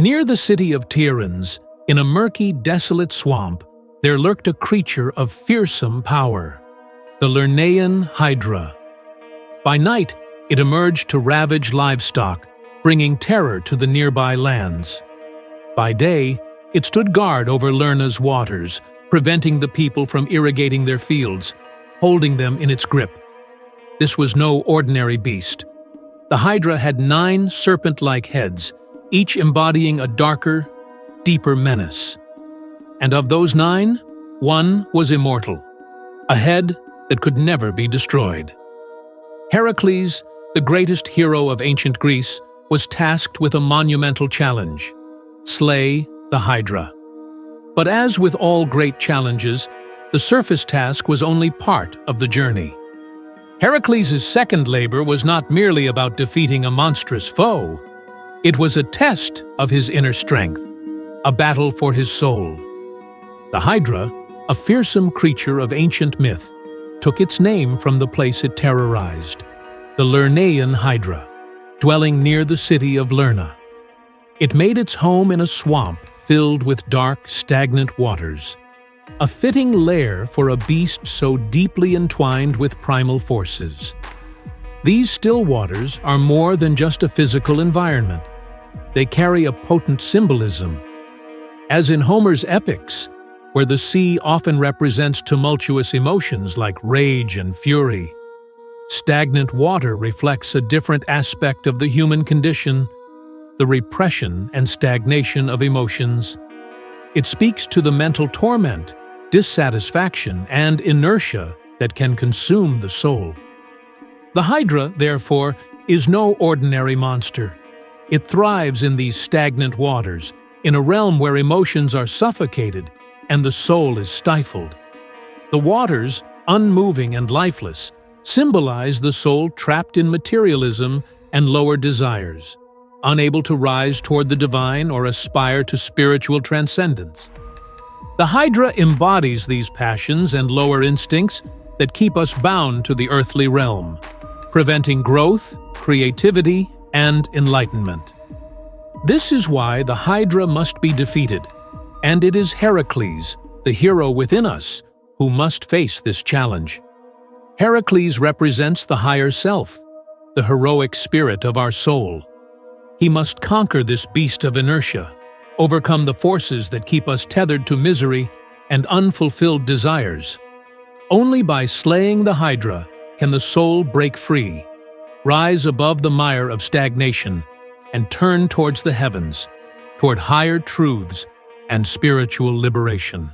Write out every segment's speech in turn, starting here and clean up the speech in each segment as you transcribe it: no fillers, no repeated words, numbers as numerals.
Near the city of Tyrans, in a murky, desolate swamp, there lurked a creature of fearsome power, the Lernaean Hydra. By night, it emerged to ravage livestock, bringing terror to the nearby lands. By day, it stood guard over Lerna's waters, preventing the people from irrigating their fields, holding them in its grip. This was no ordinary beast. The Hydra had 9 serpent-like heads, each embodying a darker, deeper menace. And of those 9, one was immortal, a head that could never be destroyed. Heracles, the greatest hero of ancient Greece, was tasked with a monumental challenge: slay the Hydra. But as with all great challenges, the surface task was only part of the journey. Heracles' second labor was not merely about defeating a monstrous foe. It was a test of his inner strength, a battle for his soul. The Hydra, a fearsome creature of ancient myth, took its name from the place it terrorized, the Lernaean Hydra, dwelling near the city of Lerna. It made its home in a swamp filled with dark, stagnant waters, a fitting lair for a beast so deeply entwined with primal forces. These still waters are more than just a physical environment. They carry a potent symbolism. As in Homer's epics, where the sea often represents tumultuous emotions like rage and fury, stagnant water reflects a different aspect of the human condition, the repression and stagnation of emotions. It speaks to the mental torment, dissatisfaction, and inertia that can consume the soul. The Hydra, therefore, is no ordinary monster. It thrives in these stagnant waters, in a realm where emotions are suffocated and the soul is stifled. The waters, unmoving and lifeless, symbolize the soul trapped in materialism and lower desires, unable to rise toward the divine or aspire to spiritual transcendence. The Hydra embodies these passions and lower instincts that keep us bound to the earthly realm, preventing growth, creativity, and enlightenment. This is why the Hydra must be defeated, and it is Heracles, the hero within us, who must face this challenge. Heracles represents the higher self, the heroic spirit of our soul. He must conquer this beast of inertia, overcome the forces that keep us tethered to misery and unfulfilled desires. Only by slaying the Hydra can the soul break free, rise above the mire of stagnation, and turn towards the heavens, toward higher truths and spiritual liberation.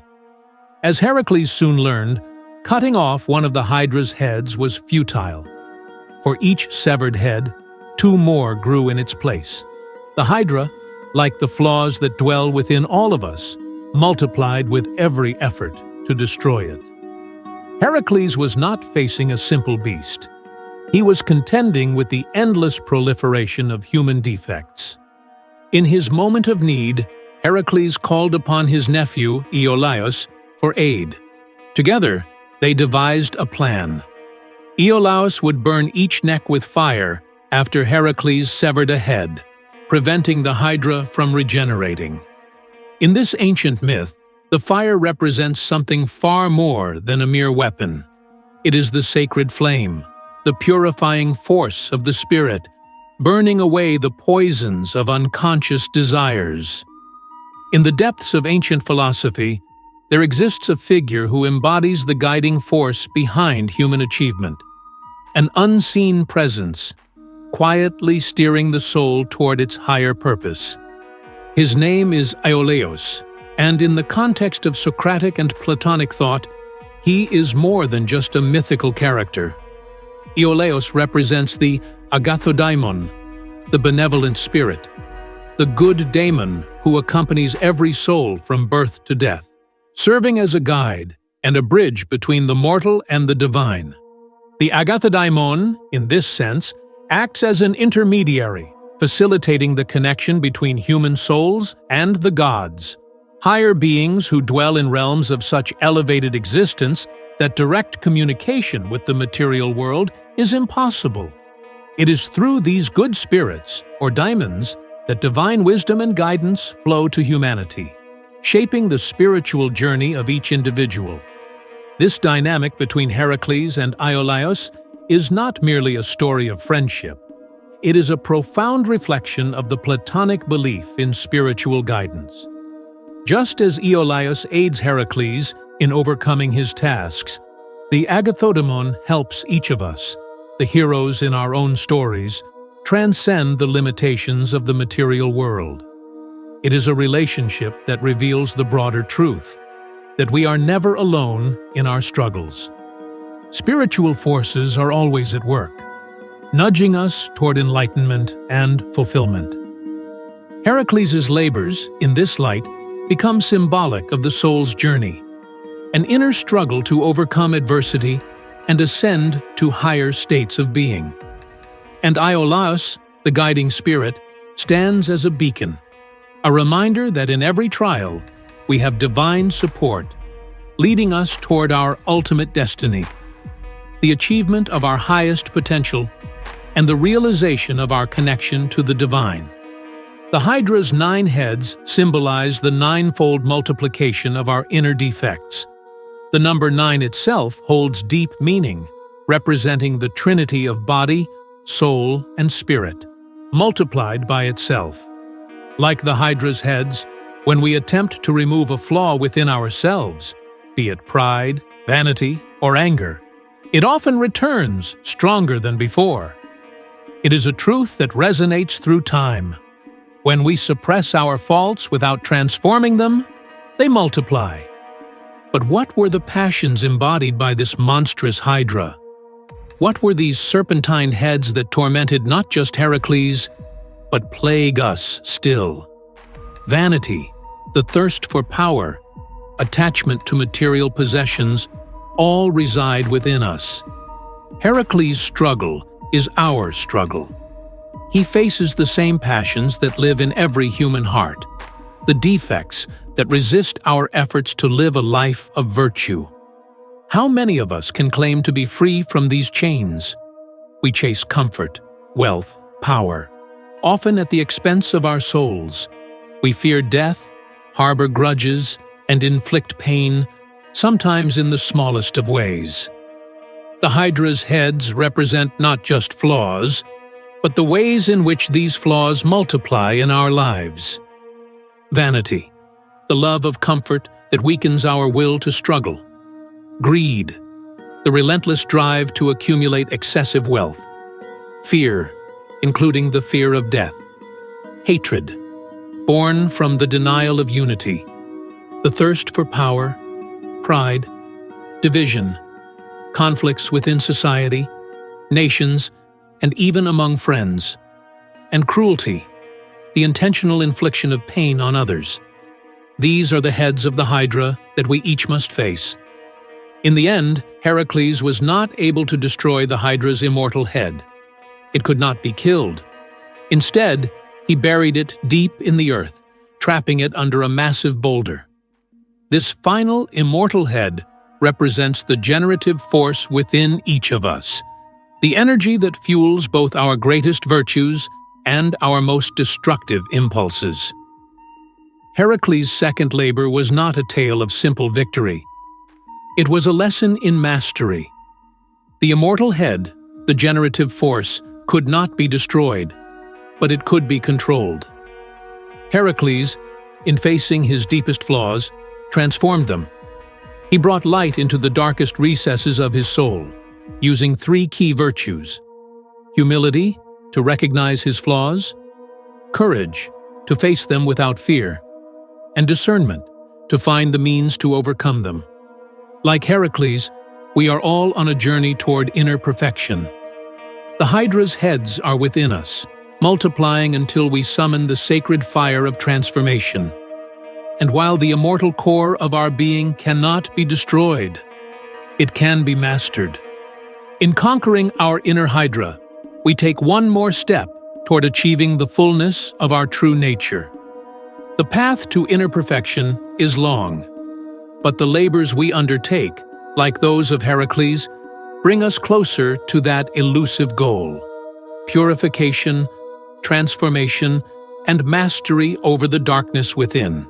As Heracles soon learned, cutting off one of the Hydra's heads was futile. For each severed head, 2 more grew in its place. The Hydra, like the flaws that dwell within all of us, multiplied with every effort to destroy it. Heracles was not facing a simple beast. He was contending with the endless proliferation of human defects. In his moment of need, Heracles called upon his nephew, Iolaus, for aid. Together, they devised a plan. Iolaus would burn each neck with fire after Heracles severed a head, preventing the Hydra from regenerating. In this ancient myth, the fire represents something far more than a mere weapon. It is the sacred flame, the purifying force of the spirit, burning away the poisons of unconscious desires. In the depths of ancient philosophy, there exists a figure who embodies the guiding force behind human achievement, an unseen presence, quietly steering the soul toward its higher purpose. His name is Iolaus, and in the context of Socratic and Platonic thought, he is more than just a mythical character. Iolaus represents the agathodaimon, the benevolent spirit, the good daemon who accompanies every soul from birth to death, serving as a guide and a bridge between the mortal and the divine. The agathodaimon, in this sense, acts as an intermediary, facilitating the connection between human souls and the gods, higher beings who dwell in realms of such elevated existence that direct communication with the material world is impossible. It is through these good spirits, or daimons, that divine wisdom and guidance flow to humanity, shaping the spiritual journey of each individual. This dynamic between Heracles and Iolaus is not merely a story of friendship. It is a profound reflection of the Platonic belief in spiritual guidance. Just as Iolaus aids Heracles in overcoming his tasks, the Agathodemon helps each of us, the heroes in our own stories, transcend the limitations of the material world. It is a relationship that reveals the broader truth, that we are never alone in our struggles. Spiritual forces are always at work, nudging us toward enlightenment and fulfillment. Heracles' labors, in this light, become symbolic of the soul's journey, an inner struggle to overcome adversity and ascend to higher states of being. And Iolaus, the guiding spirit, stands as a beacon, a reminder that in every trial we have divine support, leading us toward our ultimate destiny, the achievement of our highest potential, and the realization of our connection to the divine. The Hydra's 9 heads symbolize the ninefold multiplication of our inner defects. The number 9 itself holds deep meaning, representing the trinity of body, soul, and spirit, multiplied by itself. Like the Hydra's heads, when we attempt to remove a flaw within ourselves, be it pride, vanity, or anger, it often returns stronger than before. It is a truth that resonates through time. When we suppress our faults without transforming them, they multiply. But what were the passions embodied by this monstrous Hydra? What were these serpentine heads that tormented not just Heracles, but plague us still? Vanity, the thirst for power, attachment to material possessions, all reside within us. Heracles' struggle is our struggle. He faces the same passions that live in every human heart, the defects that resist our efforts to live a life of virtue. How many of us can claim to be free from these chains? We chase comfort, wealth, power, often at the expense of our souls. We fear death, harbor grudges, and inflict pain, sometimes in the smallest of ways. The Hydra's heads represent not just flaws, but the ways in which these flaws multiply in our lives. Vanity, the love of comfort that weakens our will to struggle. Greed, the relentless drive to accumulate excessive wealth. Fear, including the fear of death. Hatred, born from the denial of unity. The thirst for power, pride, division, conflicts within society, nations, and even among friends. And cruelty, the intentional infliction of pain on others. These are the heads of the Hydra that we each must face. In the end, Heracles was not able to destroy the Hydra's immortal head. It could not be killed. Instead, he buried it deep in the earth, trapping it under a massive boulder. This final immortal head represents the generative force within each of us, the energy that fuels both our greatest virtues and our most destructive impulses. Heracles' second labor was not a tale of simple victory. It was a lesson in mastery. The immortal head, the generative force, could not be destroyed, but it could be controlled. Heracles, in facing his deepest flaws, transformed them. He brought light into the darkest recesses of his soul, using 3 key virtues: humility, to recognize his flaws; courage, to face them without fear; and discernment, to find the means to overcome them. Like Heracles, we are all on a journey toward inner perfection. The Hydra's heads are within us, multiplying until we summon the sacred fire of transformation. And while the immortal core of our being cannot be destroyed, it can be mastered. In conquering our inner Hydra, we take one more step toward achieving the fullness of our true nature. The path to inner perfection is long, but the labors we undertake, like those of Heracles, bring us closer to that elusive goal: purification, transformation, and mastery over the darkness within.